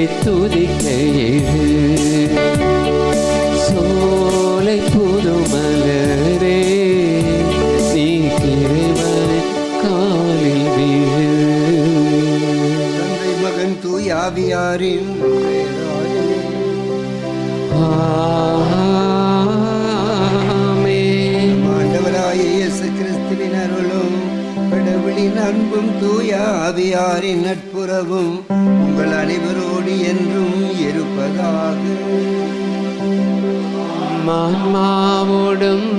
உம்மை துதிக்க எழு. சோலை புது மலரே நீ இறைவன் காலில் விழு. தந்தை மகன் தூயாவியாரின் ஆண்டவராய இயேசு கிறிஸ்துவின் அருளும் கடவுளின் அன்பும் தூய ஆவியாரின் நட்புறவும் உங்கள் அனைவரோடு என்றும் இருப்பதாக. ஆன்மாவோடும்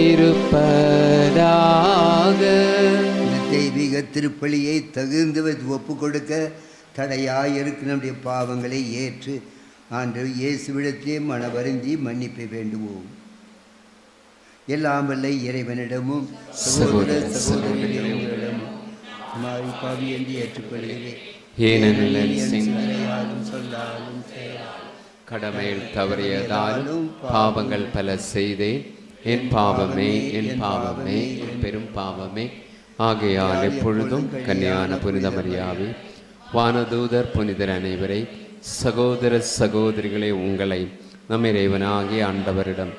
இருப்பதாக. இந்த தெய்வீக திருப்பலியை தகுந்து ஒப்பு கொடுக்க தடையாயிருக்க நம்முடைய பாவங்களை ஏற்று ஆண்டவர் இயேசுவிடத்திலே மனவருந்தி மன்னிப்பை வேண்டுவோம். எல்லாம் வல்ல இறைவனிடமும் சகோதர சகோதரிகளிடமும் பாவி என்று ஏற்றுக்கொள்கிறேன். ஏனெனில் சொல்லாலும் கடமையில் தவறியதாலும் பாவங்கள் பல செய்தேன். என் பாவமே என் பாவமே என் பெரும் பாவமே. ஆகையால் எப்பொழுதும் கன்னியான புனித மரியாவே, வானதூதர் புனிதர் அனைவரை, சகோதர சகோதரிகளை உங்களை நம் இறைவனாகிய ஆண்டவரிடம்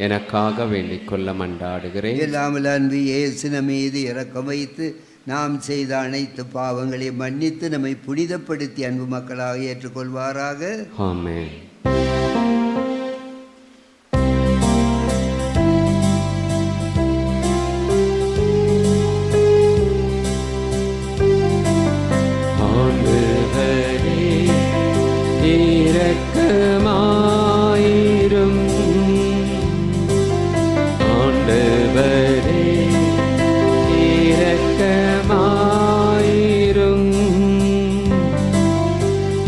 எனக்காக வேண்டிக் கொள்ள மன்றாடுகிறேன். எல்லாம் அன்பு இயேசு மீது இரக்கம் வைத்து நாம் செய்த அனைத்து பாவங்களை மன்னித்து நம்மை புனிதப்படுத்தி அன்பு மக்களாக ஏற்றுக்கொள்வாராக. ஆமென். இரக்கமாயிரும் ஆண்டவரே, இரக்கமாயிரும்.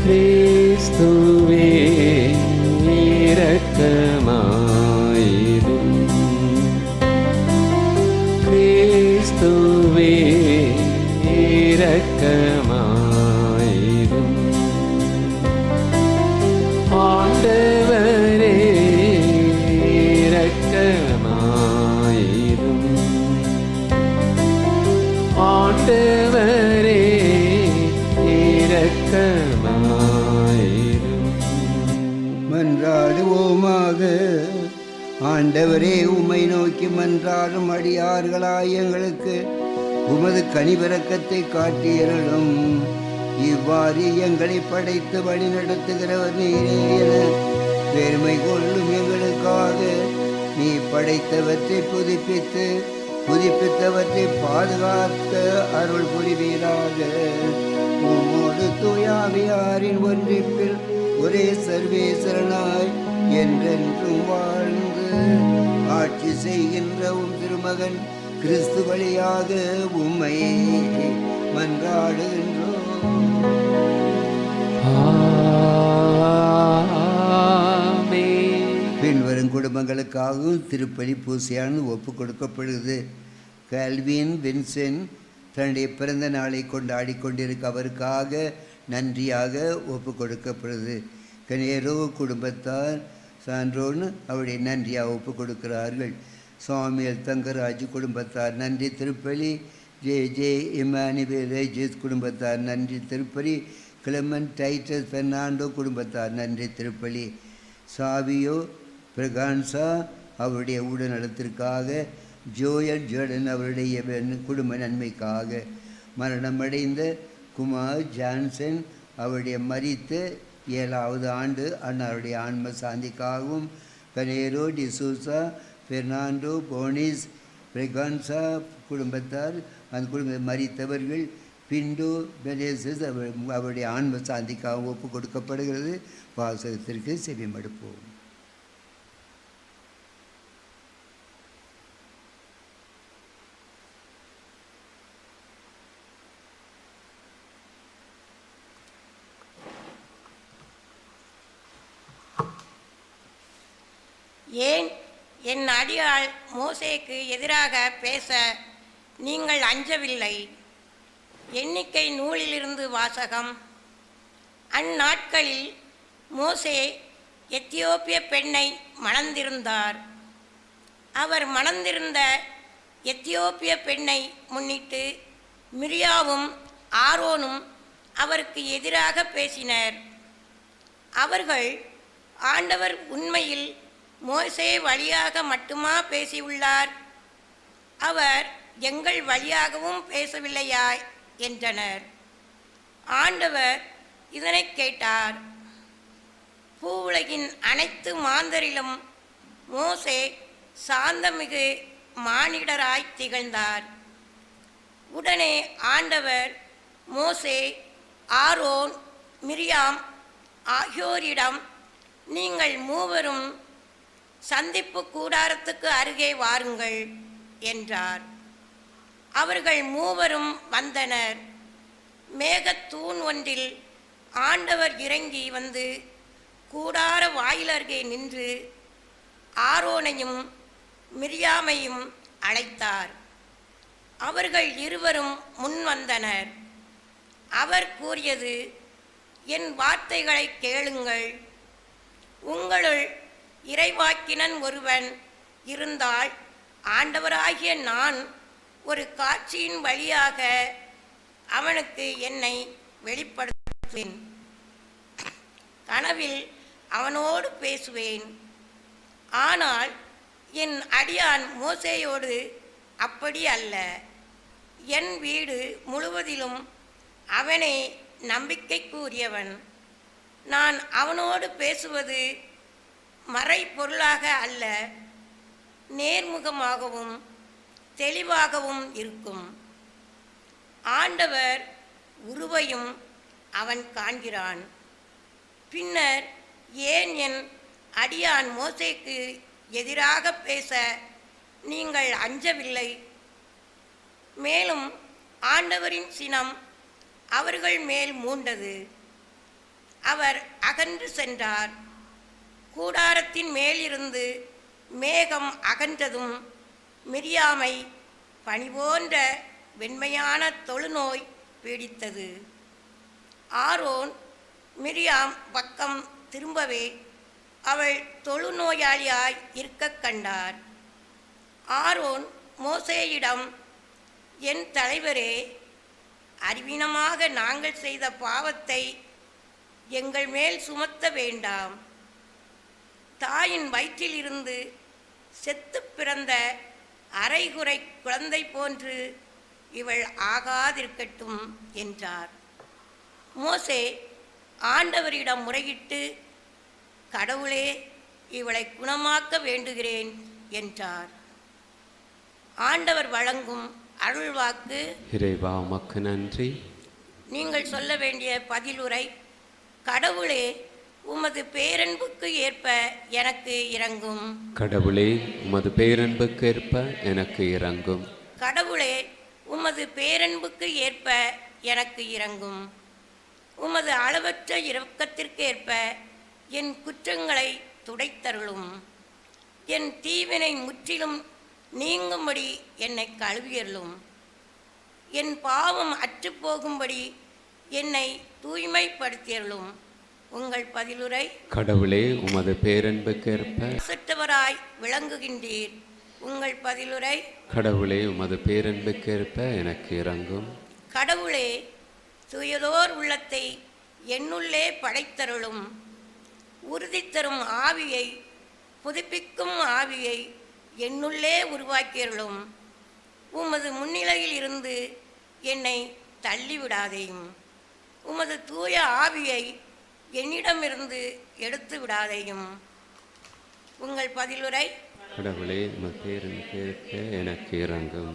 கிறிஸ்துவே இரக்கமாயிரும். கிறிஸ்துவே இரக்கமாயிரும். ஆண்டவரே இரக்கமாயிரும். ஆண்டவரே இரக்கமாயிரும். மன்றாடுவோமாக. ஆண்டவரே, உம்மை நோக்கி மன்றாடும் அடியார்களாய் எங்களுக்கு உமது கனிவிரக்கத்தை காட்டியருளும். இவ்வாறு எங்களை படைத்து வழி நடத்துகிறவர் நீரே என பெருமை கொள்ளும் எங்களுக்காக நீ படைத்தவற்றை புதுப்பித்து புதுப்பித்தவற்றை பாதுகாக்க அருள் புரிவீராக. உம்மோடு தூயாவியாரின் ஒன்றிப்பில் ஒரே சர்வேஸ்வரனாய் என்றென்றும் வாழ்ந்து ஆட்சி செய்கின்ற உம் திருமகன் கிறிஸ்து வழியாக உம்மை மன்றாடுகின்றோம். பின்வரும் குடும்பங்களுக்காகவும் திருப்பலி பூசையானது ஒப்பு கொடுக்கப்படுகிறது. கல்வின் வின்சென்ட் தன்னுடைய பிறந்த நாளை கொண்டாடி கொண்டிருக்க அவருக்காக நன்றியாக ஒப்பு கொடுக்கப்படுது. கனேரோ குடும்பத்தார் சான்றோன்னு அவருடைய நன்றியாக ஒப்பு கொடுக்கிறார்கள். சுவாமியல் தங்கராஜ் குடும்பத்தார் நன்றி திருப்பலி. ஜே இமானுவேல் ரேஜஸ் குடும்பத்தார் நன்றி திருப்பலி. கிளமன் டைட்டஸ் பெர்னாண்டோ குடும்பத்தார் நன்றி திருப்பலி. சாவியோ பிரகான்சா அவருடைய உடல்நலத்திற்காக. ஜோயல் ஜோர்டன் அவருடைய குடும்ப நன்மைக்காக. மரணமடைந்த குமார் ஜான்சன் அவருடைய மரித்த 7வது ஆண்டு அன்னாருடைய ஆன்ம சாந்திக்காகவும். கனேரோ டிசூசா பெர்னாண்டோ போனிஸ் பிரகான்சா குடும்பத்தார் அந்த குடும்ப மரித்தவர்கள். பிண்டோ பெலேசஸ் அவருடைய ஆன்ம சாந்திக்காகவும் ஒப்பு கொடுக்கப்படுகிறது. வாசகத்திற்கு செவிமடுப்போம். ஏன் என் அடியாள் மோசேக்கு எதிராக பேச நீங்கள் அஞ்சவில்லை? எண்ணிக்கை நூலிலிருந்து வாசகம். அந்நாட்களில் மோசே எத்தியோப்பிய பெண்ணை மணந்திருந்தார். அவர் மணந்திருந்த எத்தியோப்பிய பெண்ணை முன்னிட்டு மிரியாவும் ஆரோனும் அவருக்கு எதிராக பேசினர். அவர்கள், ஆண்டவர் உண்மையில் மோசே வழியாக மட்டுமா பேசியுள்ளார்? அவர் எங்கள் வழியாகவும் பேசவில்லையா என்றனர். ஆண்டவர் இதனை கேட்டார். பூவுலகின் அனைத்து மாந்தரிலும் மோசே சாந்தமிகு மானிடராய் திகழ்ந்தார். உடனே ஆண்டவர் மோசே, ஆரோன், மிரியாம் ஆகியோரிடம், நீங்கள் மூவரும் சந்திப்பு கூடாரத்துக்கு அருகே வாருங்கள் என்றார். அவர்கள் மூவரும் வந்தனர். மேகத்தூண் ஒன்றில் ஆண்டவர் இறங்கி வந்து கூடார வாயிலருகே நின்று ஆரோனையும் மிரியாமையும் அழைத்தார். அவர்கள் இருவரும் முன் வந்தனர். அவர் கூறியது, என் வார்த்தைகளை கேளுங்கள். உங்களுள் இறைவாக்கினன் ஒருவன் இருந்தால் ஆண்டவராகிய நான் ஒரு காட்சியின் வழியாக அவனுக்கு என்னை வெளிப்படுத்துவேன். கனவில் அவனோடு பேசுவேன். ஆனால் என் அடியான் மோசேயோடு அப்படி அல்ல. என் வீடு முழுவதிலும் அவனே நம்பிக்கைக்குரியவன். நான் அவனோடு பேசுவது மறைபொருளாக அல்ல, நேர்முகமாகவும் தெளிவாகவும் இருக்கும். ஆண்டவர் உருவையும் அவன் காண்கிறான். பின்னர் ஏன் என் அடியான் மோசேக்கு எதிராக பேச நீங்கள் அஞ்சவில்லை? மேலும் ஆண்டவரின் சினம் அவர்கள் மேல் மூண்டது. அவர் அகன்று சென்றார். கூடாரத்தின் மேலிருந்து மேகம் அகன்றதும் மிரியாமை பனி போன்ற வெண்மையான தொழுநோய் பீடித்தது. ஆரோன் மிரியாம் பக்கம் திரும்பவே அவள் தொழுநோயாளியாய் இருக்க கண்டார். ஆரோன் மோசேயிடம், என் தலைவரே, அறிவீனமாக நாங்கள் செய்த பாவத்தை எங்கள் மேல் சுமத்த வேண்டாம். தாயின் வயிற்றிலிருந்து செத்து பிறந்த அரைகுறை குழந்தை போன்று இவள் ஆகாதிருக்கட்டும் என்றார். மோசே ஆண்டவரிடம் முறையிட்டு, கடவுளே, இவளை குணமாக்க வேண்டுகிறேன் என்றார். ஆண்டவர் வழங்கும் அருள்வாக்கு. இறைவா, உமக்கு நன்றி. நீங்கள் சொல்ல வேண்டிய பதிலுரை. கடவுளே, உமது பேரன்புக்கு ஏற்ப எனக்கு இறங்கும். கடவுளே, உமது பேரன்புக்கு ஏற்ப எனக்கு இறங்கும். கடவுளே, உமது பேரன்புக்கு ஏற்ப எனக்கு இறங்கும். உமது அளவற்ற இரக்கத்திற்கேற்ப என் குற்றங்களை துடைத்தருளும். என் தீவினை முற்றிலும் நீங்கும்படி என்னை கழுவியருளும். என் பாவம் அற்றுப்போகும்படி என்னை தூய்மைப்படுத்தியருளும். உங்கள் பதிலுரை. கடவுளே, உமது பேரன்புக்கேற்ப சற்றவராய் விளங்குகின்றீர். உங்கள் பதிலுரை. கடவுளே, உமது பேரன்புக்கேற்ப எனக்கு இறங்கும். கடவுளே, தூயதோர் உள்ளத்தை என்னுள்ளே படைத்தருளும். உறுதி தரும் ஆவியை, புதுப்பிக்கும் ஆவியை என்னுள்ளே உருவாக்கியருளும். உமது முன்னிலையில் இருந்து என்னை தள்ளிவிடாதேயும். உமது தூய ஆவியை என்னிடமிருந்து எடுத்து விடாதேயும். உங்கள் பதிலுரை. கடவுளே, உமது பேரன்புக்கேற்ப எனக்கு இறங்கும்.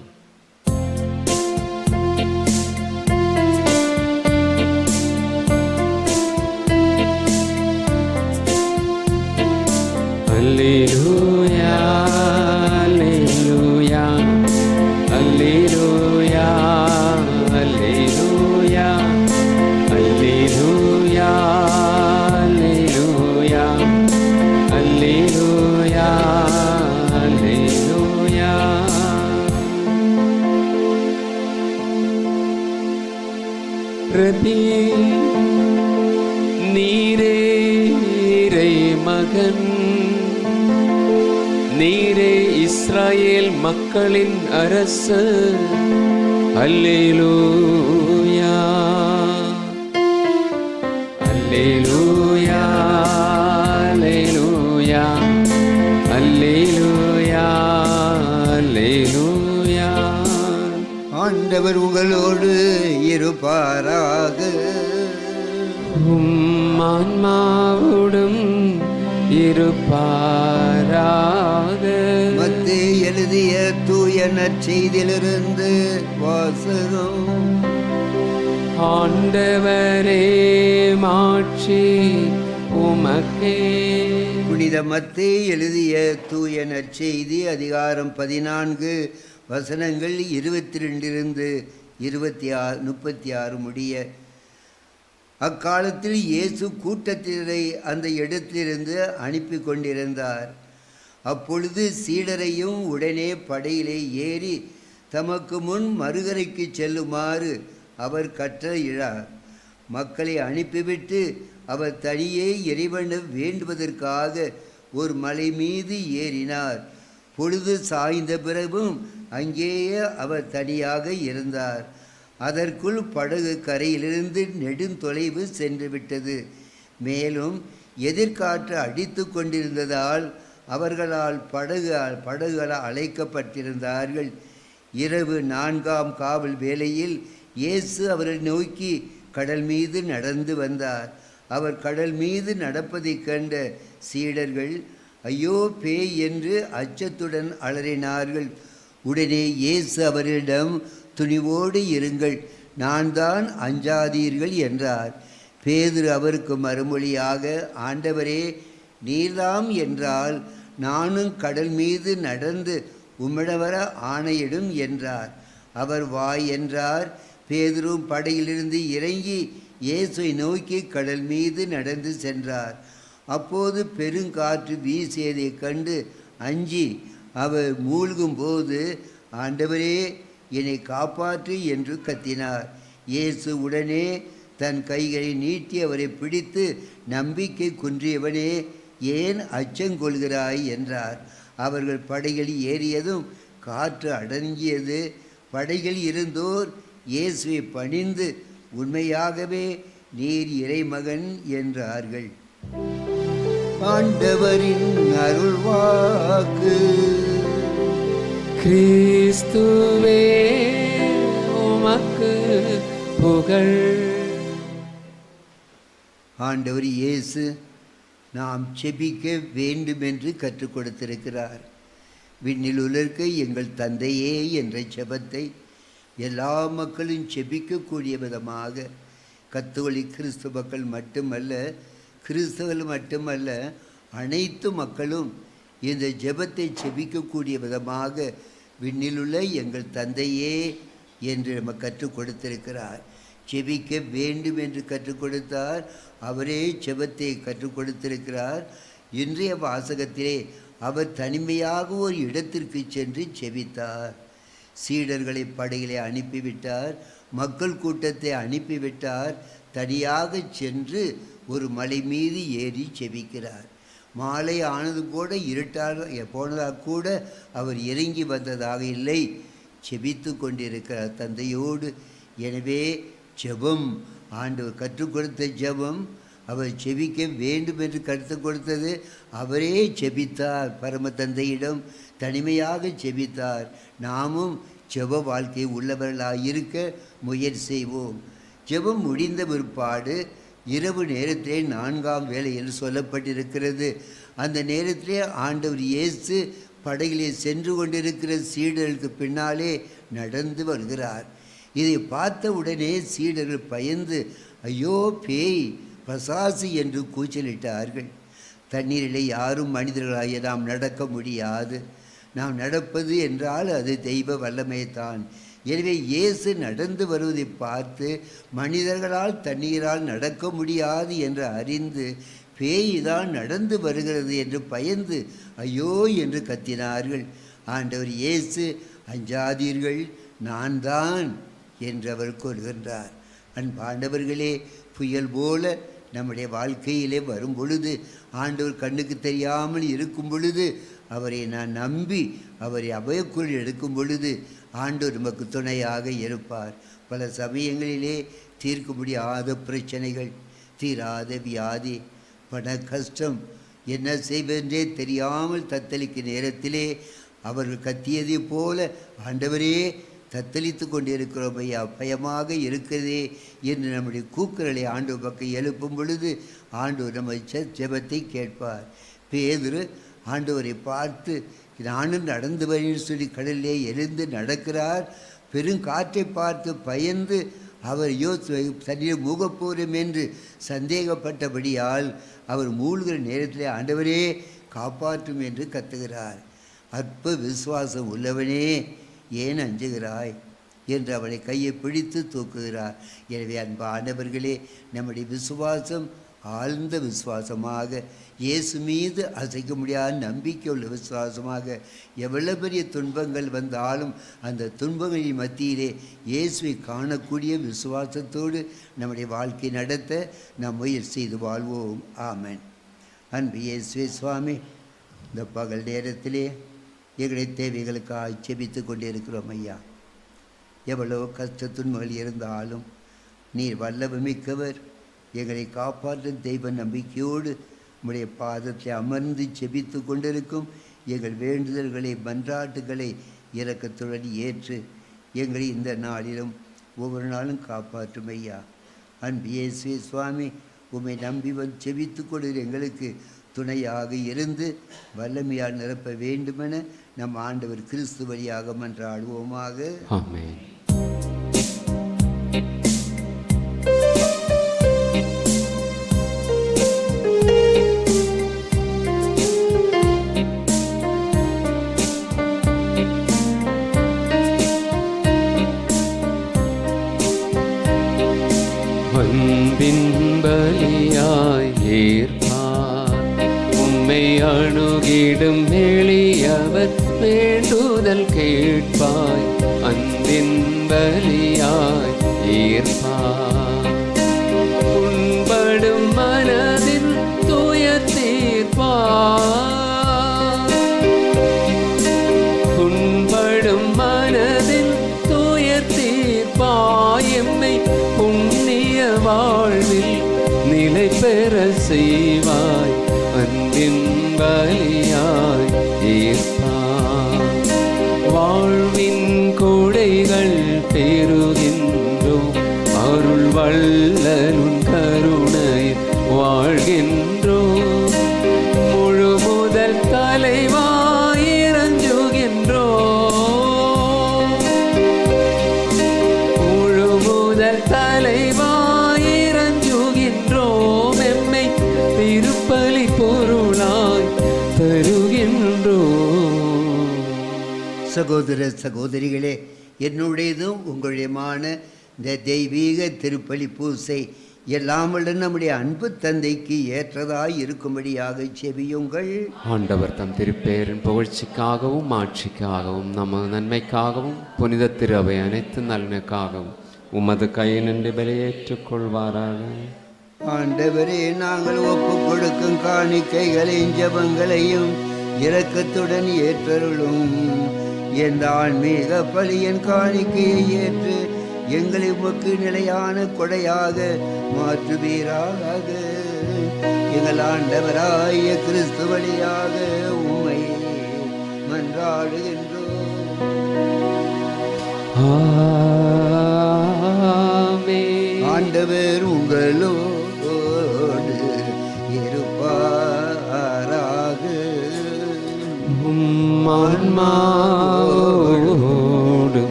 அல்லேலூயா, அல்லேலூயா, அல்லேலூயா, அல்லேலூயா, அல்லேலூயா, அல்லேலூயா, அல்லேலூயா, அல்லேலூயா. ரபி, நீரே இறை மகன், நீரே இஸ்ராயேல் மக்களின் அரசர். அல்லேலூயா, அல்லேலூயா, ஆண்டவர் உங்களோடு இருப்பாராக. உம் ஆன்மாவோடும் இருப்பாராக. மத்தேயு எழுதிய தூய நற்செய்தியிலிருந்து வாசகம். ஆண்டவரே மாட்சி உமக்கே. புனித மத்தேயு எழுதிய தூய நற்செய்தி அதிகாரம் 14 வசனங்கள் 22 36 முடிய. அக்காலத்தில் இயேசு கூட்டத்தினரை அந்த இடத்திலிருந்து அனுப்பி கொண்டிருந்தார். அப்பொழுது சீடரையும் உடனே படையிலே ஏறி தமக்கு முன் மறுகரைக்கு செல்லுமாறு அவர் கட்டளையிட்டார். மக்களை அனுப்பிவிட்டு அவர் தனியே இறைவனை வேண்டுவதற்காக ஒரு மலை மீது ஏறினார். பொழுது சாய்ந்த பிறகும் அங்கேயே அவர் தனியாக இருந்தார். அதற்குள் படகு கரையிலிருந்து நெடுந்தொலைவு சென்று விட்டது. மேலும் எதிர்காற்று அடித்து கொண்டிருந்ததால் அவர்களால் படகுகள் அழைக்கப்பட்டிருந்தார்கள். இரவு 4ஆம் காவல் வேளையில் இயேசு அவரை நோக்கி கடல் மீது நடந்து வந்தார். அவர் கடல் மீது நடப்பதைக் கண்ட சீடர்கள் ஐயோ பேய் என்று அச்சத்துடன் அலறினார்கள். உடனே இயேசு அவரிடம் துணிவோடு இருங்கள், நான் தான், அஞ்சாதீர்கள் என்றார். பேதுரு அவருக்கு மறுமொழியாக, ஆண்டவரே நீர்தாம் என்றால் நானும் கடல் மீது நடந்து உம்மிடம் வர ஆணையிடும் என்றார். அவர் வாய் என்றார். பேதுரு படகிலிருந்து இறங்கி இயேசுவை நோக்கி கடல் மீது நடந்து சென்றார். அப்போது பெருங்காற்று வீசியதைக் கண்டு அஞ்சி அவர் மூழ்கும் போது, ஆண்டவரே என்னை காப்பாற்று என்று கத்தினார். இயேசு உடனே தன் கைகளை நீட்டி அவரை பிடித்து, நம்பிக்கை குன்றியவனே ஏன் அச்சங்கொள்கிறாய் என்றார். அவர்கள் படகில் ஏறியதும் காற்று அடங்கியது. படகில் இருந்தோர் இயேசுவை பணிந்து, உண்மையாகவே நீர் இறைமகன் என்றார்கள். ஆண்டவரின் அருள்வாக்கு. கிறிஸ்துவே உமக்கு புகழ். ஆண்டவர் இயேசு நாம் செபிக்க வேண்டும் என்று கற்றுக் கொடுத்திருக்கிறார். விண்ணில் உலர்க்க எங்கள் தந்தையே என்ற செபத்தை எல்லா மக்களும் செபிக்கக்கூடிய விதமாக, கத்தோலிக்க கிறிஸ்து மக்கள் மட்டுமல்ல, கிறிஸ்தவர்கள் மட்டுமல்ல, அனைத்து மக்களும் இந்த ஜெபத்தை செபிக்கக்கூடிய விதமாக விண்ணிலுள்ள எங்கள் தந்தையே என்று நம்ம கற்றுக் கொடுத்திருக்கிறார். செபிக்க வேண்டும் என்று கற்றுக் கொடுத்தார். அவரே செபத்தை கற்றுக் கொடுத்திருக்கிறார். இன்றைய வாசகத்திலே அவர் தனிமையாக ஒரு இடத்திற்கு சென்று செபித்தார். சீடர்களை படகிலே அனுப்பிவிட்டார். மக்கள் கூட்டத்தை அனுப்பிவிட்டார். தனியாக சென்று ஒரு மலை மீது ஏறி செபிக்கிறார். மாலை ஆனது கூட இருட்டாக போனதாக கூட அவர் இறங்கி வந்ததாக இல்லை, செபித்து கொண்டிருக்கிறார் தந்தையோடு. எனவே ஜெபம், ஆண்டவர் கற்றுக் கொடுத்த ஜெபம், அவர் செபிக்க வேண்டும் என்று கற்றுக் கொடுத்தது. அவரே செபித்தார், பரம தந்தையிடம் தனிமையாக செபித்தார். நாமும் ஜெப வாழ்க்கை உள்ளவர்களாக இருக்க முயற்சி செய்வோம். ஜெபம் முடிந்த பிற்பாடு இரவு நேரத்திலே 4ஆம் வேளை என்று சொல்லப்பட்டிருக்கிறது. அந்த நேரத்திலே ஆண்டவர் இயேசு படகிலே சென்று கொண்டிருக்கிற சீடர்களுக்கு பின்னாலே நடந்து வருகிறார். இதை பார்த்த உடனே சீடர்கள் பயந்து, ஐயோ பேய், பசாசு என்று கூச்சலிட்டார்கள். தண்ணீரிலே யாரும் மனிதர்களாகிய நாம் நடக்க முடியாது. நாம் நடப்பது என்றால் அது தெய்வ வல்லமைத்தான். எனவே இயேசு நடந்து வருவதை பார்த்து மனிதர்களால் தண்ணீரால் நடக்க முடியாது என்று அறிந்து, பேய் தான் நடந்து வருகிறது என்று பயந்து ஐயோ என்று கத்தினார்கள். ஆண்டவர் இயேசு, அஞ்சாதீர்கள், நான் தான் என்று அவர் கூறுகின்றார். அன்பாண்டவர்களே, புயல் போல நம்முடைய வாழ்க்கையிலே வரும் பொழுது, ஆண்டவர் கண்ணுக்கு தெரியாமல் இருக்கும் பொழுது, அவரை நான் நம்பி அவரை அபயக்குள் எடுக்கும் பொழுது ஆண்டவர் நமக்கு துணையாக இருப்பார். பல சமயங்களிலே தீர்க்க முடியாத பிரச்சனைகள், தீராத வியாதி, பண கஷ்டம், என்ன செய்வதென்றே தெரியாமல் தத்தளிக்கும் நேரத்திலே அவர்கள் கத்தியதை போல, ஆண்டவரே தத்தளித்து கொண்டிருக்கிறோம் ஐயா, பயமாக இருக்கிறதே என்று நம்முடைய கூக்குரலை ஆண்டவர் பக்கம் எழுப்பும் பொழுது ஆண்டவர் நம்ம ஜெபத்தை கேட்பார். பேதுரு ஆண்டவரை பார்த்து நானும் நடந்து வரேன்னு சொல்லி கடலிலே எழுந்து நடக்கிறார். பெருங்காற்றை பார்த்து பயந்து அவர் தண்ணீர் மூகப்போரும் என்று சந்தேகப்பட்டபடியால் அவர் மூழ்கிற நேரத்தில் ஆண்டவரே காப்பாற்றும் என்று கத்துகிறார். அற்ப விசுவாசம் உள்ளவனே ஏன் அஞ்சுகிறாய் என்று அவனை கையை பிடித்து தூக்குகிறார். எனவே அன்பானவர்களே, நம்முடைய விசுவாசம் ஆழ்ந்த விசுவாசமாக, இயேசு மீது அசைக்க முடியாத நம்பிக்கை உள்ள விசுவாசமாக, எவ்வளவு பெரிய துன்பங்கள் வந்தாலும் அந்த துன்பங்களின் மத்தியிலே இயேசுவை காணக்கூடிய விசுவாசத்தோடு நம்முடைய வாழ்க்கை நடத்த நாம் முயற்சி செய்து வாழ்வோம். ஆமென். அன்பு இயேசுவே சுவாமி, இந்த பகல் நேரத்திலே எங்களுடைய தேவைகளுக்காக செபித்து கொண்டிருக்கிறோம் ஐயா. எவ்வளோ கஷ்ட துன்பங்கள் இருந்தாலும் நீர் வல்லமை மிக்கவர், எங்களை காப்பாற்றும் தெய்வ நம்பிக்கையோடு உம்முடைய பாதத்தை அமர்ந்து செபித்து கொண்டிருக்கும் எங்கள் வேண்டுதல்களை மன்றாட்டுகளை இரக்கத்துடன் ஏற்று எங்களை இந்த நாளிலும் ஒவ்வொரு நாளும் காப்பாற்றும் ஐயா. அன்பு இயேசுவே சுவாமி, உம்மை நம்பி வந்து செபித்து கொண்டு எங்களுக்கு துணையாக இருந்து வல்லமையால் நிரப்ப வேண்டுமென நம் ஆண்டவர் கிறிஸ்து வழியாக மன்றாடுவோமாக. ஆமென். அன்பின் பலியாய் ஏற்பார் உம்மை அணுகிடும் எளியவர் வேண்டுதல் கேட்பாய். அன்பின் பலியாய் ஏற்பார் புண்படும் மனதின் துயர் தீர்ப்பார். புண்படும் மனதின் துயர் தீர்ப்பாய். எம்மை புண்ணிய வாழ்வில் நிலை பெற செய்வாய். அன்பின் பலியாய் ஏற்பாய். வாழ்வின் கொடைகள் பெறுகின்றோம், அருள் வல்லலுன் கருணை வாழ்கின்றோம். முழு முதல் தலைவாயிரஞ்சுகின்றோம், முழு முதல் தலைவாயிரஞ்சுகின்றோம். எம்மை திருப்பலி பொருளாய் தருகின்றோம். சகோதர சகோதரிகளே, என்னுடையதும் உங்களுடையமான இந்த தெய்வீக திருப்பலி பூசை எல்லாம் வல்ல நம்முடைய அன்பு தந்தைக்கு ஏற்றதாய் இருக்கும்படியாக செபியுங்கள். ஆண்டவர் தம் திருப்பேரின் புகழ்ச்சிக்காகவும் ஆட்சிக்காகவும் நமது நன்மைக்காகவும் புனித திரு அவை அனைத்து நலனுக்காகவும் உமது கையினின்று பலியேற்றுக் கொள்வாராக. ஆண்டவரே, நாங்கள் ஒப்பு கொடுக்கும் காணிக்கைகளையும் ஜெபங்களையும் இரக்கத்துடன் ஏற்றருளும். எந்த ஆன்மீக பலியின் காணிக்கையை ஏற்று எங்களை உமக்கு நிலையான கொடையாக மாற்றுவீராக. எங்கள் ஆண்டவராய கிறிஸ்து வழியாக உம்மை மன்றாடுகின்றோம். ஆமென். ஆண்டவர் உங்களோடு இருப்பாராக. ஆன்மாவோடு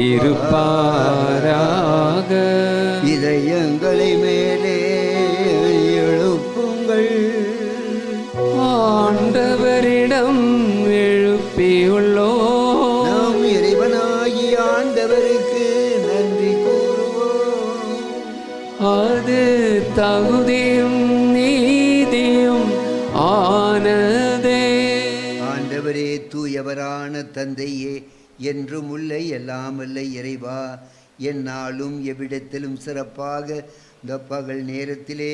இருப்பாராக. இதயங்களை மேலே எழுப்புங்கள், ஆண்டவரிடம் எழுப்பியுள்ளோம். நாம் இறைவனாகிய ஆண்டவருக்கு நன்றி கூறுவோம். அது தகுதியும் நீதியும் ஆனதே. ஆண்டவரே, தூயவரான தந்தையே, என்றும் உள்ள எல்லாமல்ல இறைவா, எந்நாளும் எவ்விடத்திலும் சிறப்பாக இந்த பகல் நேரத்திலே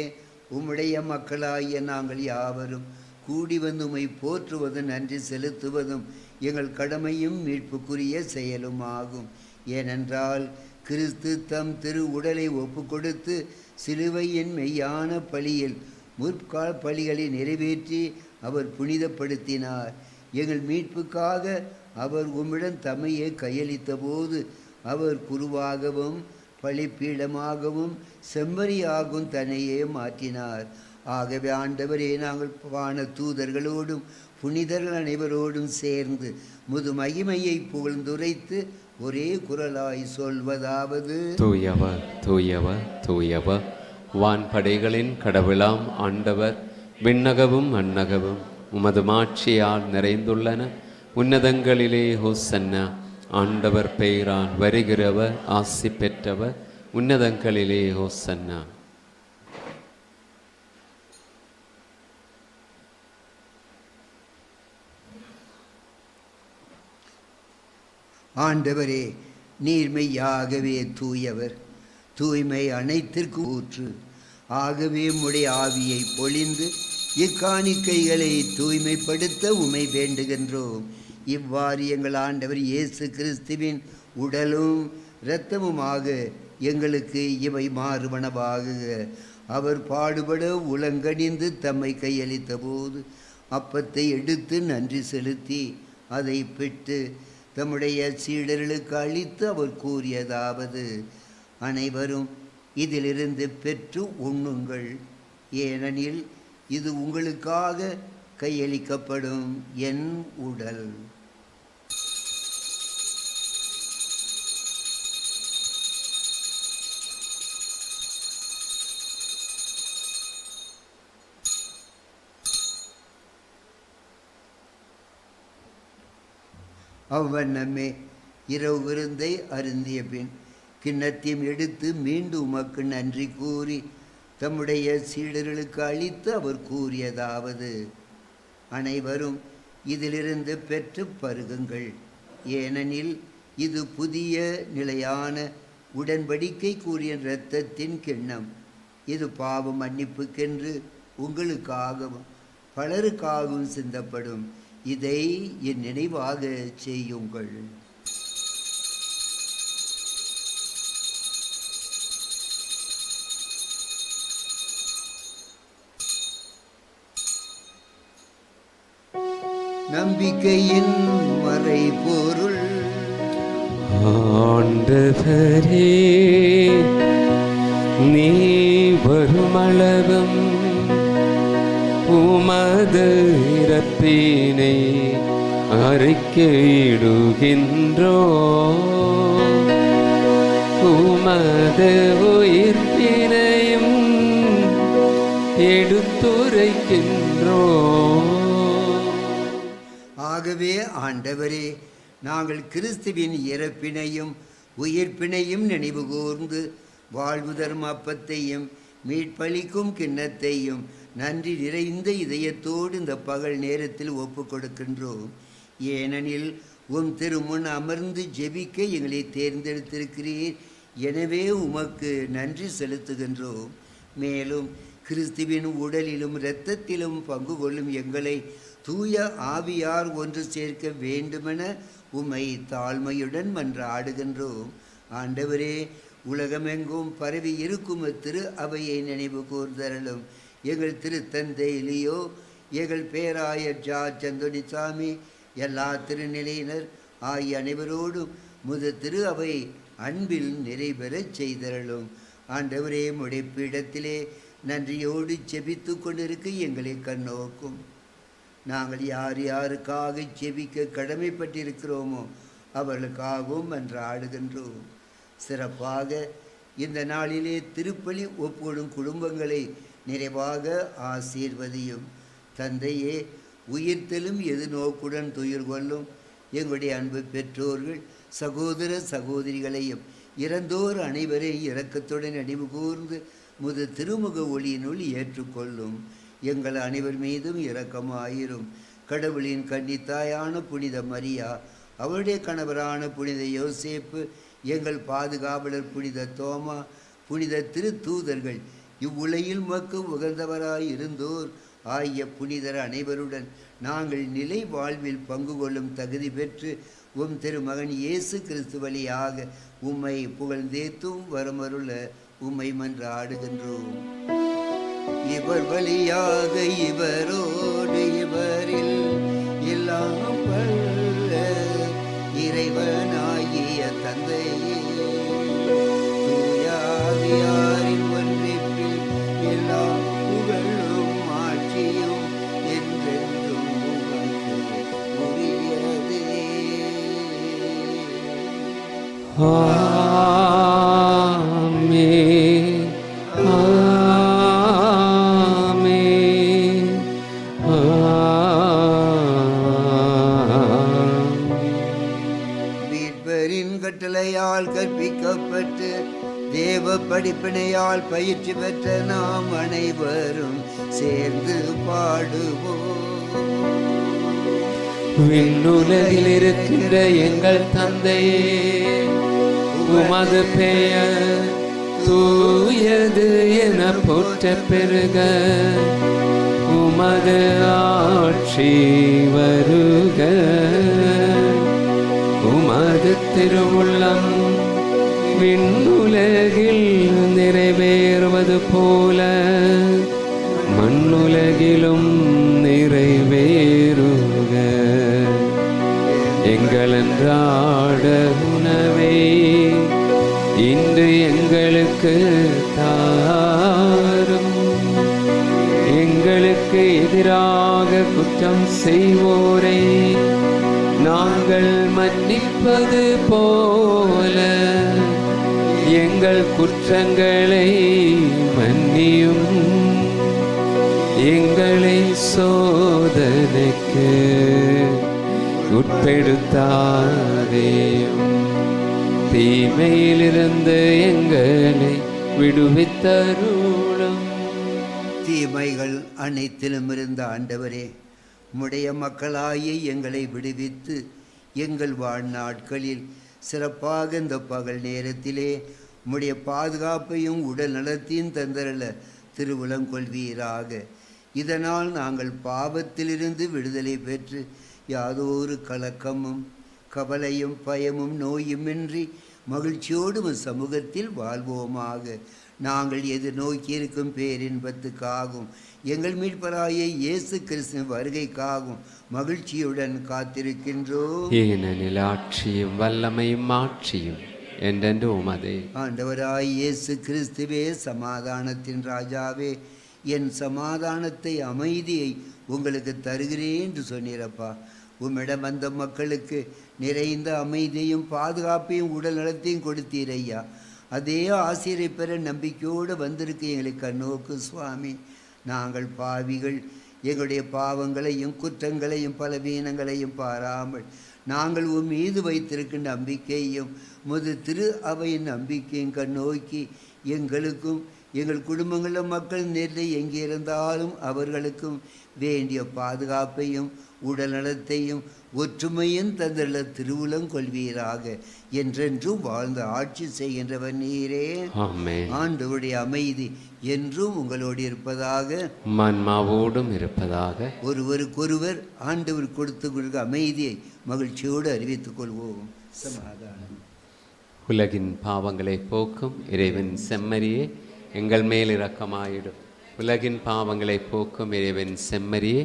உம்முடைய மக்களாகிய நாங்கள் யாவரும் கூடி வந்து உம்மை போற்றுவதும் நன்றி செலுத்துவதும் எங்கள் கடமையும் மீட்புக்குரிய செயலும் ஆகும். ஏனென்றால் கிறிஸ்து தம் திரு உடலை ஒப்பு கொடுத்து சிலுவையின் மெய்யான பலியில் முற்கால பலிகளை நிறைவேற்றி அவர் புனிதப்படுத்தினார். எங்கள் மீட்புக்காக அவர் உம்மிடம் தம்மையே கையளித்த போது அவர் குருவாகவும் பலிப்பீடமாகவும் செம்மறியாகவும் தன்னையே மாற்றினார். ஆகவே ஆண்டவரே, நாங்கள் வான தூதர்களோடும் புனிதர்கள் அனைவரோடும் சேர்ந்து முது மகிமையை புகழ்ந்துரைத்து ஒரே குரலாய் சொல்வதாவது: தூயவர் தூயவர் தூயவர், வான்படைகளின் கடவுளாம் ஆண்டவர், விண்ணகமும் மண்ணகமும் உமது மாட்சியால் நிறைந்துள்ளன. உன்னதங்களிலே ஹோசன்னா. ஆண்டவர் பெயரால் வருகிறவர் ஆசி பெற்றவர். உன்னதங்களிலே ஹோசன்னா. ஆண்டவரே, நீர்மையாகவே தூயவர், தூய்மை அனைத்திற்கும் ஊற்று. ஆகவே உம்முடைய ஆவியை பொழிந்து இக்காணிக்கைகளை தூய்மைப்படுத்த உம்மை வேண்டுகின்றோம். இவ்வாறு எங்கள் ஆண்டவர் இயேசு கிறிஸ்துவின் உடலும் இரத்தமுமாக எங்களுக்கு இவை மாறுவனவாக. அவர் பாடுபட உலங்கணிந்து தம்மை கையளித்த போது அப்பத்தை எடுத்து நன்றி செலுத்தி அதை பெற்று தம்முடைய சீடர்களுக்கு அளித்து அவர் கூறியதாவது: அனைவரும் இதிலிருந்து பெற்று உண்ணுங்கள், ஏனெனில் இது உங்களுக்காக கையளிக்கப்படும் என் உடல். அவ்வண்ணமே இரவு விருந்தை அருந்திய பின் கிண்ணத்தையும் எடுத்து மீண்டும் உமக்கு நன்றி கூறி தம்முடைய சீடர்களுக்கு அளித்து அவர் கூறியதாவது: அனைவரும் இதிலிருந்து பெற்று பருகுங்கள், ஏனெனில் இது புதிய நிலையான உடன்படிக்கை கூறிய இரத்தத்தின் கிண்ணம். இது பாவ மன்னிப்புக்கென்று உங்களுக்காகவும் பலருக்காகவும் சிந்தப்படும். இதை என் நினைவாக செய்யுங்கள். நம்பிக்கையின் மறைபொருள். ஆண்டவரே, நீ வருமளவும் உமது இரத்தினை அறிக்கையிடுகின்றோ, உமது உயிர்ப்பினையும் எடுத்துரைக்கின்றோ. ஆகவே ஆண்டவரே, நாங்கள் கிறிஸ்துவின் இறப்பினையும் உயிர்ப்பினையும் நினைவு கூர்ந்து வாழ்வு தரும் அப்பத்தையும் மீட்பளிக்கும் கிண்ணத்தையும் நன்றி நிறைந்த இதயத்தோடு இந்த பகல் நேரத்தில் ஒப்பு கொடுக்கின்றோம். ஏனெனில் உம் திருமுன் அமர்ந்து ஜெபிக்க எங்களை தேர்ந்தெடுத்திருக்கிறீர். எனவே உமக்கு நன்றி செலுத்துகின்றோம். மேலும் கிறிஸ்துவின் உடலிலும் இரத்தத்திலும் பங்கு கொள்ளும் எங்களை தூய ஆவியார் ஒன்று சேர்க்க வேண்டுமென உம்மை தாழ்மையுடன் மன்றாடுகின்றோம். ஆண்டவரே, உலகமெங்கும் பரவி இருக்கும் திரு அவையை நினைவு கூர்ந்தருளும். எங்கள் திருத்தந்தை லியோ, எங்கள் பேராயர் ஜார்ஜ் அந்தோணிசாமி, எல்லா திருநிலையினர் ஆகிய அனைவரோடும் முது திரு அவை அன்பில் நிறைவேறச் செய்தருளும். ஆண்டவரே, முடைப்பீடத்திலே நன்றியோடு செபித்து கொண்டிருக்க எங்களை கண்ணோக்கும். நாங்கள் யார் யாருக்காக செபிக்க கடமைப்பட்டிருக்கிறோமோ அவர்களுக்காகவும் மன்றாடுகின்றோம். சிறப்பாக இந்த நாளிலே திருப்பலி ஒப்புடும் குடும்பங்களை நிறைவாக ஆசீர்வதியும். தந்தையே, உயிர்த்தெலும் எது நோக்குடன் துயிர் கொள்ளும் எங்களுடைய அன்பு பெற்றோர்கள் சகோதர சகோதரிகளையும் இறந்தோர் அனைவரையும் இரக்கத்துடன் நினைவு கூர்ந்து முது திருமுக ஒளியினுள் ஏற்றுக்கொள்ளும். எங்கள் அனைவர் மீதும் இரக்கமாயிரும். கடவுளின் கன்னித்தாயான புனித மரியா, அவருடைய கணவரான புனித யோசேப்பு, எங்கள் பாதுகாவலர் புனித தோமா, புனித திருத்தூதர்கள், இவ்வுலகில் மக்கு உகந்தவராய் இருந்தோர் ஆகிய புனிதர் அனைவருடன் நாங்கள் நிலை வாழ்வில் பங்கு கொள்ளும் தகுதி பெற்று உம் திருமகன் இயேசு கிறிஸ்து வழியாக உம்மை புகழ்ந்தேத்தும் வரமருள உம்மை மன்றாடுகின்றோம். இவர் வழியாக இவரோடு இவரில் எல்லாம் ஆமென். ஆமென். ஆமென். மீட்பரின் கட்டளையால் கற்பிக்கப்பட்டு தேவ படிப்பினையால் பயிற்சி பெற்ற நாம் அனைவரும் சேர்ந்து பாடுவோம். விண்ணுலகில் இருக்கின்ற எங்கள் தந்தையே, உமது பெயர் தூயது என போற்ற பெருக, உமது ஆட்சி வருக, உமது திருவுள்ளம் விண்ணுலகில் நிறைவேறுவது போல மண்ணுலகிலும் நிறைவேறுக. எங்கள் அன்றாட உணவை இன்று எங்களுக்கு தாரும். எங்களுக்கு எதிராக குற்றம் செய்வோரை நாங்கள் மன்னிப்பது போல எங்கள் குற்றங்களை மன்னியும். எங்களை சோதனைக்கு உட்படுத்தாதேயும், தீமையிலிருந்து எங்களை விடுவித்தருளும். தீமைகள் அனைத்திலும் இருந்த ஆண்டவரே, உம்முடைய மக்களாகிய எங்களை விடுவித்து எங்கள் வாழ்நாட்களில் சிறப்பாக இந்த பகல் நேரத்திலே உம்முடைய பாதுகாப்பையும் உடல் நலத்தையும் தந்தரல திருவுளங்கொள்வீராக. இதனால் நாங்கள் பாவத்திலிருந்து விடுதலை பெற்று யாதொரு கலக்கமும் கவலையும் பயமும் நோயுமின்றி மகிழ்ச்சியோடு சமூகத்தில் வாழ்வோமாக. நாங்கள் எதிர்நோக்கியிருக்கும் பேரின்பத்துக்காகவும் எங்கள் மீட்பராய இயேசு கிறிஸ்துவின் வருகைக்காகவும் மகிழ்ச்சியுடன் காத்திருக்கின்றோம். ஏனெனில் ஆட்சியும் வல்லமையும் ஆட்சியும் என்றென்று உமதே. ஆண்டவராய் இயேசு கிறிஸ்துவே, சமாதானத்தின் ராஜாவே, என் சமாதானத்தை அமைதியை உங்களுக்கு தருகிறேன் என்று சொன்னீரப்பா. உம்மிடம் வந்த மக்களுக்கு நிறைந்த அமைதியையும் பாதுகாப்பையும் உடல் நலத்தையும் கொடுத்தீரையா. அதே ஆசிரியை பெற நம்பிக்கையோடு வந்திருக்கு எங்களுக்கு கண்ணோக்கு சுவாமி. நாங்கள் பாவிகள், எங்களுடைய பாவங்களையும் குற்றங்களையும் பலவீனங்களையும் பாராமல் நாங்கள் உன் மீது வைத்திருக்கின்ற நம்பிக்கையும் முது திரு அவையின் நம்பிக்கையும் கண்ணோக்கி எங்களுக்கும் எங்கள் குடும்பங்களில் மக்கள் நேரில் எங்கே இருந்தாலும் அவர்களுக்கும் வேண்டிய பாதுகாப்பையும் உடல் நலத்தையும் ஒற்றுமையும் தந்துள்ள திருவுளம் கொள்வீராக. என்றென்றும் வாழ்ந்து ஆட்சி செய்கின்றவர் நீரே. ஆண்டவருடைய அமைதி என்றும் உங்களோடு இருப்பதாக, மன்மாவோடும் இருப்பதாக. ஒருவருக்கொருவர் ஆண்டவர் கொடுத்த அமைதியை மகிழ்ச்சியோடு அறிவித்துக் கொள்வோம். சமாதானம். உலகின் பாவங்களை போக்கும் இறைவன் செம்மறியே, எங்கள் மேல் இரக்கமாயிடும். உலகின் பாவங்களை போக்கும் இறைவன் செம்மறியே,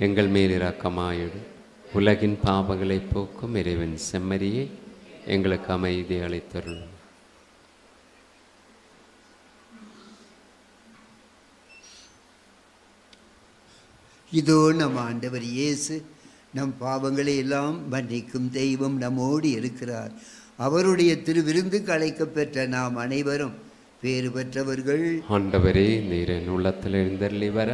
எங்கள் மேல் இரக்கமாயிடும். உலகின் பாவங்களை போக்கும் இறைவன் செம்மறியே, எங்களுக்கு அமைதி அளித்தருளும். இதோ நம் ஆண்டவர் இயேசு நம் பாவங்களை எல்லாம் மன்னிக்கும் தெய்வம் நம்மோடு இருக்கிறார். அவருடைய திருவிருந்துக்கு அழைக்கப்பெற்ற நாம் அனைவரும் பேறு பெற்றவர்கள். ஆண்டவரே, நீர் என் உள்ளத்தில் எழுந்தருளி வர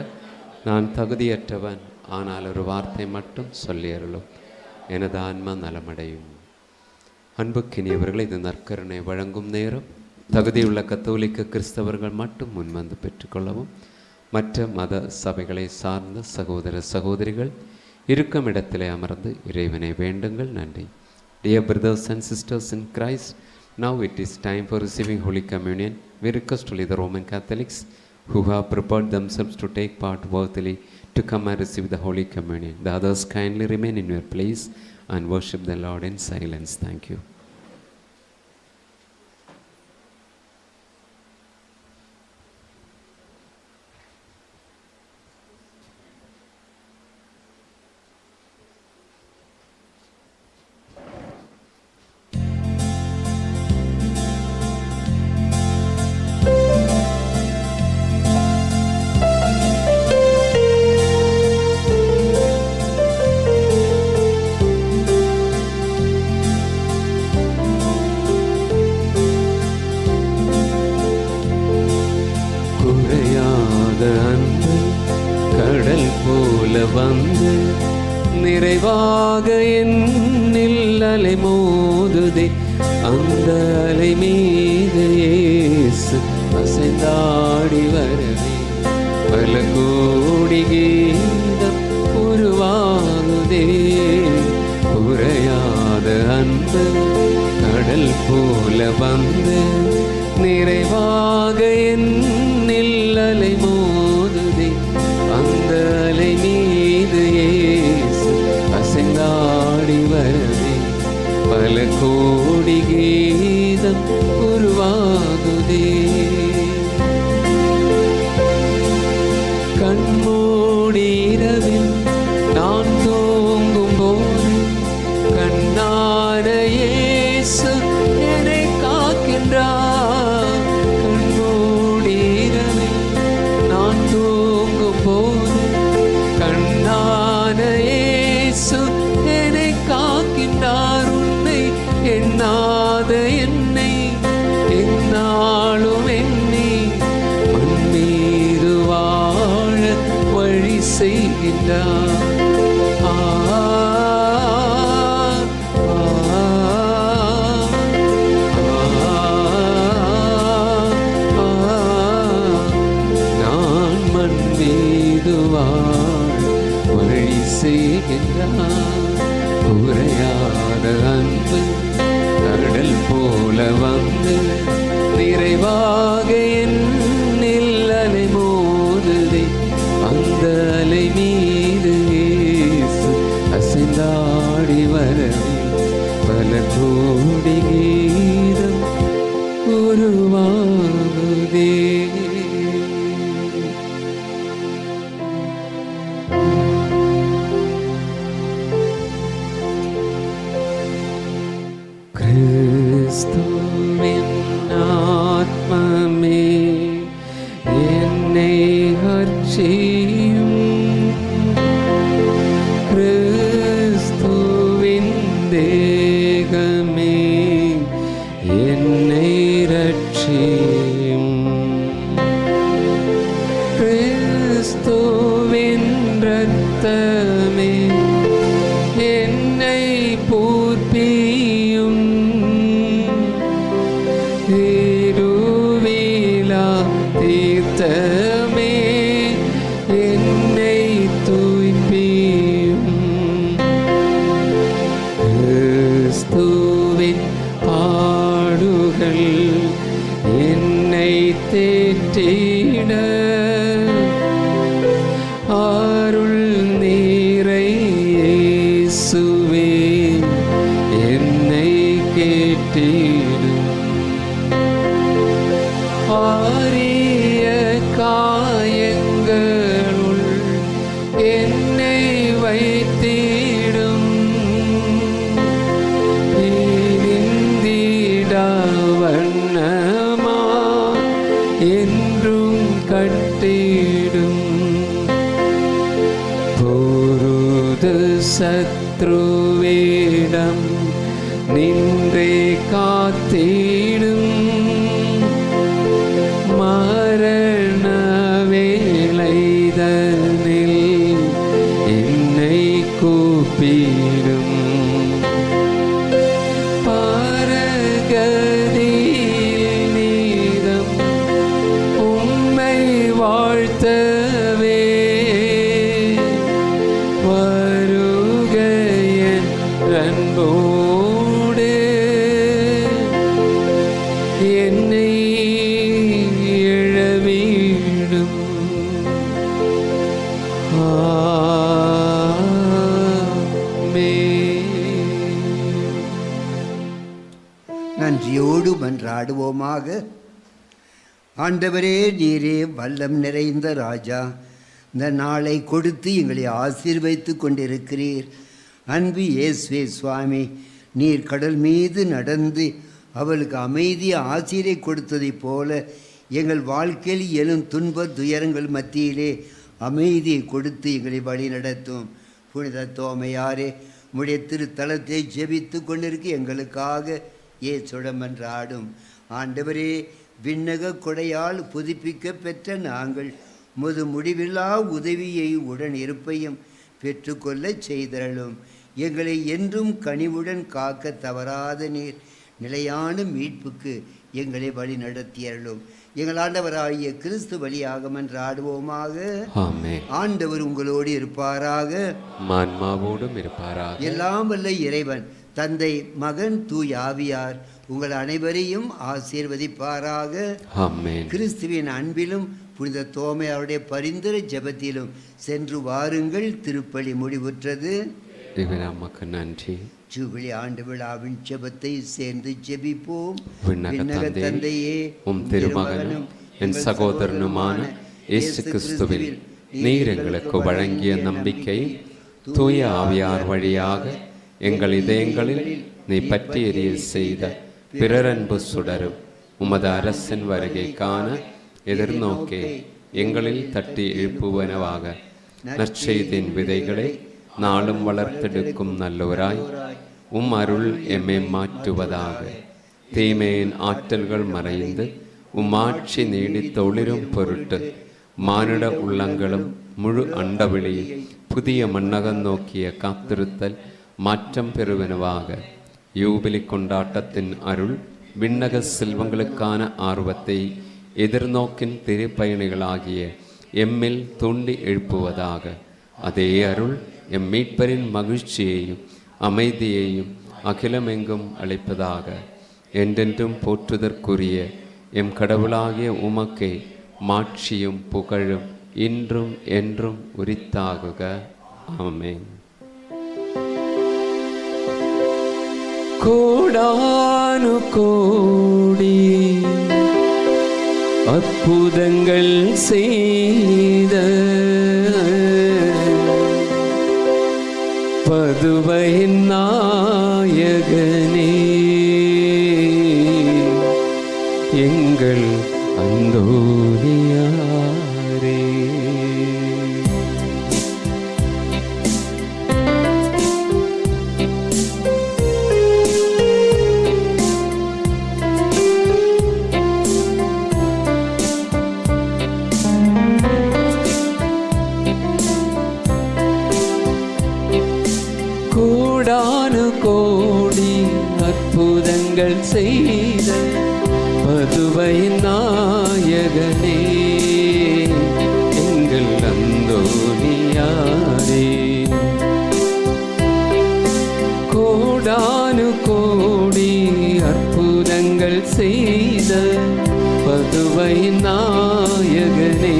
நான் தகுதியற்றவன், ஆனால் ஒரு வார்த்தை மட்டும் சொல்லி அருளும், எனது ஆன்மா நலமடையும். அன்புக்கினியவர்கள், இது நற்கருணை வழங்கும் நேரம். தகுதியுள்ள கத்தோலிக்க கிறிஸ்தவர்கள் மட்டும் முன்வந்து பெற்றுக்கொள்ளவும். மற்ற மத சபைகளை சார்ந்த சகோதர சகோதரிகள் இருக்கும் இடத்திலே அமர்ந்து இறைவனை வேண்டுங்கள். நன்றி. Dear brothers and sisters in Christ, now it is time for receiving Holy Communion. We request only the Roman Catholics who have prepared themselves to take part worthily to come and receive the Holy Communion. The others kindly remain in your place and worship the Lord in silence. Thank you. போல வந்து நிறைவாக என்னில் அலை மோதுதே. அந்த அலை மீது இயேசு அசைந்தாடி வரவே பல கோடி கீதம் உருவாகுதே. குறையாத அன்பு கடல் போல வந்து நிறைவாக என்னில் அலை மோதுதே. அந்த அலை மீது இயேசு அசைந்தாடி வரவே பல கோடி கீதம் உருவாகுதே. கண்மூடி இரவில் நான் தூங்கும் போது கண்ணான இயேசு என்னை காக்கின்றார். கண்மூடி இரவில் நான் தூங்கும் போது கண்ணான இயேசு என்னை காக்கின்றார். உன்னை எண்ணாத என்னை எந்நாளும் எண்ணி மண் மீது வாழ வழி செய்கின்றார். நான் மண் மீது வாழ வழி செய்கின்றார். குறையாத அன்பு கடல் போல வந்து நிறைவாக என்னில் அலை மோதுதே. அந்த அலை மீது இயேசு அசைந்தாடி வரவே பல கோடி கீதம் உருவாகுதே. கிறிஸ்துவின் ஆத்மமே என்னை அர்ச்சியும். கிறிஸ்துவின் தேகமே என்னை ரட்சியும். கிறிஸ்துவின் இரத்தமே என்னை பூர்ப்பியும். திருவிழா தீர்த்தமே என்னை தூய்ப்பியும். கிறிஸ்துவின் பாடுகள் என்னை தேற்றிட அருள் நீரை இயேசுவே என்னை கேட்டிடும். ஆரிய காயங்களுள் என்னை வைத்திடும். எரிந்திடா வண்ணமா என்றும் கட்டிடும். பொருது சத்ருவிடம் நின்றே காத்திடும். மரண வேளைதனில் என்னை கூப்பிடும். பரகதியில் நீதம் உம்மை வாழ்த்தவே வருக என் அன்போடு என்னை எழவிடும். நன்றியோடு மன்றாடுவோமாக. ஆண்டவரே, நீரே வல்லம் நிறைந்த ராஜா, இந்த நாளை கொடுத்து எங்களை ஆசீர்வதித்து கொண்டிருக்கிறீர். அன்பு இயேசுவே சுவாமி, நீர் கடல் மீது நடந்து அவளுக்கு அமைதி ஆசிரை கொடுத்ததைப் போல எங்கள் வாழ்க்கையில் எழும் துன்ப துயரங்கள் மத்தியிலே அமைதியை கொடுத்து எங்களை வழி நடத்தும். புனித தோமையாரே, உம்முடைய திருத்தலத்தை ஜெபித்து கொண்டிருக்க எங்களுக்காக இயேசுவிடம் மன்றாடும். ஆண்டவரே, விண்ணக கொடையால் புதுப்பிக்க பெற்ற நாங்கள் முது முடிவில்லா உதவியை உடன் இருப்பையும் பெற்றுக்கொள்ள செய்தருளும். எங்களை என்றும் கனிவுடன் காக்க தவறாத நீர் நிலையான மீட்புக்கு எங்களை வழி நடத்தியருளும். எங்கள் ஆண்டவராகிய கிறிஸ்து வழியாக மன்றாடுவோமாக. ஆமென். ஆண்டவர் உங்களோடு இருப்பாராக, ஆன்மாவோடும் இருப்பாராக. எல்லாம் வல்ல இறைவன் தந்தை, மகன், தூய் ஆவியார் உங்கள் அனைவரையும் ஆசீர்வதிப்பாராக. ஆமென். கிறிஸ்துவின் அன்பிலும் புனித தோமை அவருடைய பரிந்துரை ஜெபத்திலும் சென்று வாருங்கள். திருப்பலி முடிவுற்றது. நமக்கு நன்றி. ஜூபிலி ஆண்டு விழாவின் ஜெபத்தை சேர்ந்து ஜெபிப்போம். விண்ணக தந்தையே, உம் திருமகனும் என் சகோதரனுமான இயேசு கிறிஸ்துவில் நீர் எங்களுக்கு வழங்கிய நம்பிக்கை தூய ஆவியார் வழியாக எங்கள் இதயங்களில் நீ பற்றி எரிய செய்த பிறரன்பு சுடரும் உமது அரசின் வருகைக்கான எதிர்நோக்கே எங்களில் தட்டி எழுப்புவனவாக நற்செய்தியின் விதைகளை நாளும் வளர்த்தெடுக்கும் நல்லவராய் உம் அருள் எம்மை மாற்றுவதாக. தீமையின் ஆற்றல்கள் மறைந்து உம் ஆட்சி நீடித்தொளிரும் பொருட்டு மானிட உள்ளங்களும் முழு அண்டவெளியில் புதிய மன்னகம் நோக்கிய காத்திருத்தல் மாற்றம் பெறுவனவாக. யூபிலி கொண்டாட்டத்தின் அருள் விண்ணக செல்வங்களுக்கான ஆர்வத்தை எதிர்நோக்கின் திருப்பயணிகளாகிய எம்மில் தூண்டி எழுப்புவதாக. அதே அருள் எம் மீட்பரின் மகிழ்ச்சியையும் அமைதியையும் அகிலமெங்கும் அளிப்பதாக. என்றென்றும் போற்றுதற்குரிய எம் கடவுளாகிய உமக்கே மாட்சியும் புகழும் இன்றும் என்றும் உரித்தாகுக. ஆமென். கோடானு கோடி அற்புதங்கள் செய்த பதுவையின் நாயகனே, எங்கள் அந்தோனியாரே. கோடானு கோடி அற்புதங்கள் செய்த பதுவையின் நாயகனே, எங்கள் அந்தோனியாரே. கோடானு கோடி அற்புதங்கள் செய்த பதுவையின் நாயகனே,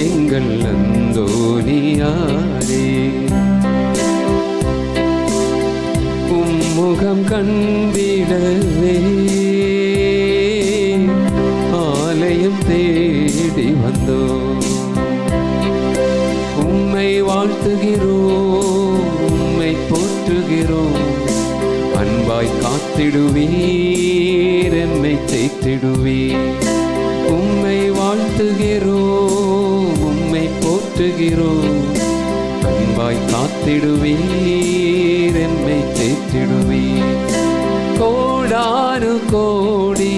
எங்கள் அந்தோனியாரே. முகம் கண்டிடவே ஆலயம் தேடி வந்தோ, உம்மை வாழ்த்துகிறோம், உம்மை போற்றுகிறோம். அன்பாய் காத்திடுவீர், எம்மை தேற்றிடுவீர். உம்மை வாழ்த்துகிறோம், உம்மை போற்றுகிறோம். அன்பாய் காத்திடுவீர், எம்மை தேற்றிடுவீர். கோடானு கோடி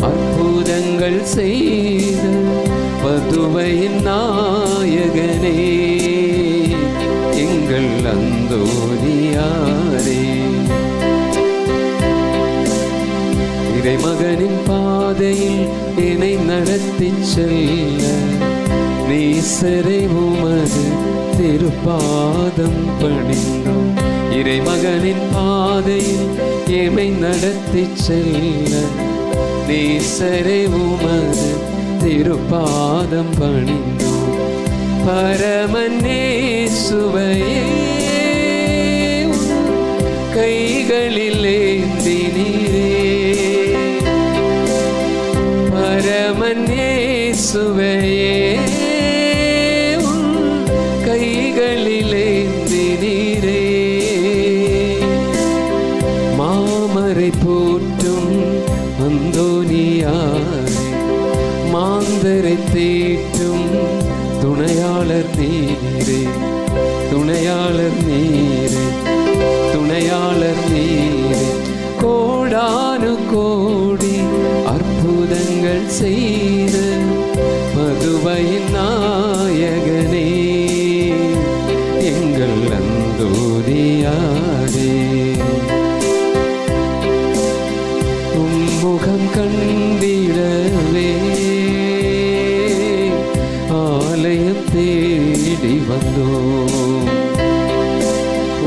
அற்புதங்கள் செய்த பதுவையின் நாயகனே, எங்கள் அந்தோனியாரே. இறைமகனின் பாதையில் என்னை நடத்திச் செல்ல நேசரை உமது திருப்பாதம் பணிந்தோம். இறைமகனின் பாதையில் எமை நடத்திச் செல்ல நேசரை உமது திருப்பாதம் பணிந்தோம். பரமன் இயேசுவையே கைகளில் ஏந்தினீரே, பரமன் இயேசுவையே கைகளிலேந்தினீரே. மாமரை போற்றும் அந்தோனியாரே, மாந்தரை தேற்றும் துணையாளர் நீரே, துணையாளர் நீரே, துணையாளர் நீரே. கோடானு கோடி அற்புதங்கள் செய்த பதுவை துதியாரே. உம்முகம் கண்டிடவே ஆலயம் தேடி வந்தோம்.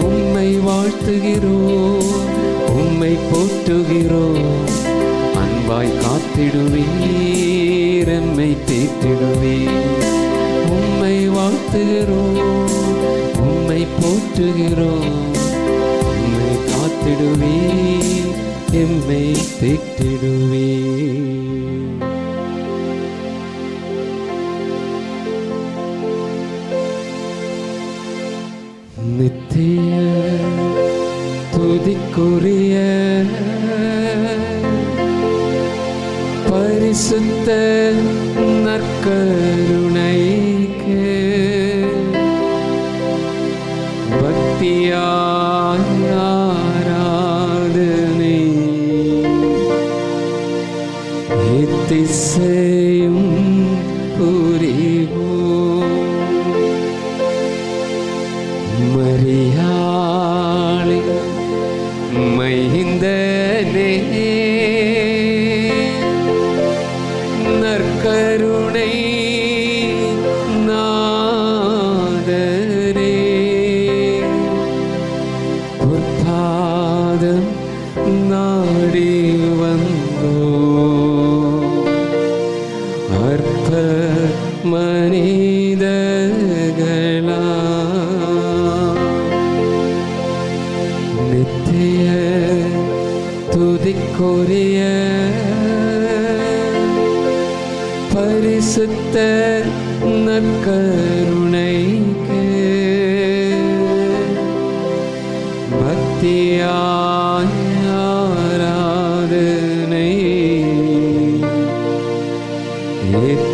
உம்மை வாழ்த்துகிறோம், உம்மை போற்றுகிறோம். அன்பாய் காத்திடுவீர், எம்மை தேற்றிடுவீர். உம்மை வாழ்த்துகிறோம், உம்மை போற்றுகிறோம். உம்மை காத்திடுவீர், எம்மை தேற்றிடுவீர். நித்திய துதிக்குரிய பரிசுத்த நற்கருணைக்கு பக்தியாய் ஆராதனை எத்திசையும் புரிவோம். மரியாளி மைந்தனே, நற்கருணை நாதரே, பொற்பாதம் நாடி வந்தோ. அற்ப மனிதர்களா நித்திய துதிக்குரிய பரிசுத்த நற்கருணைக்கு பக்தியா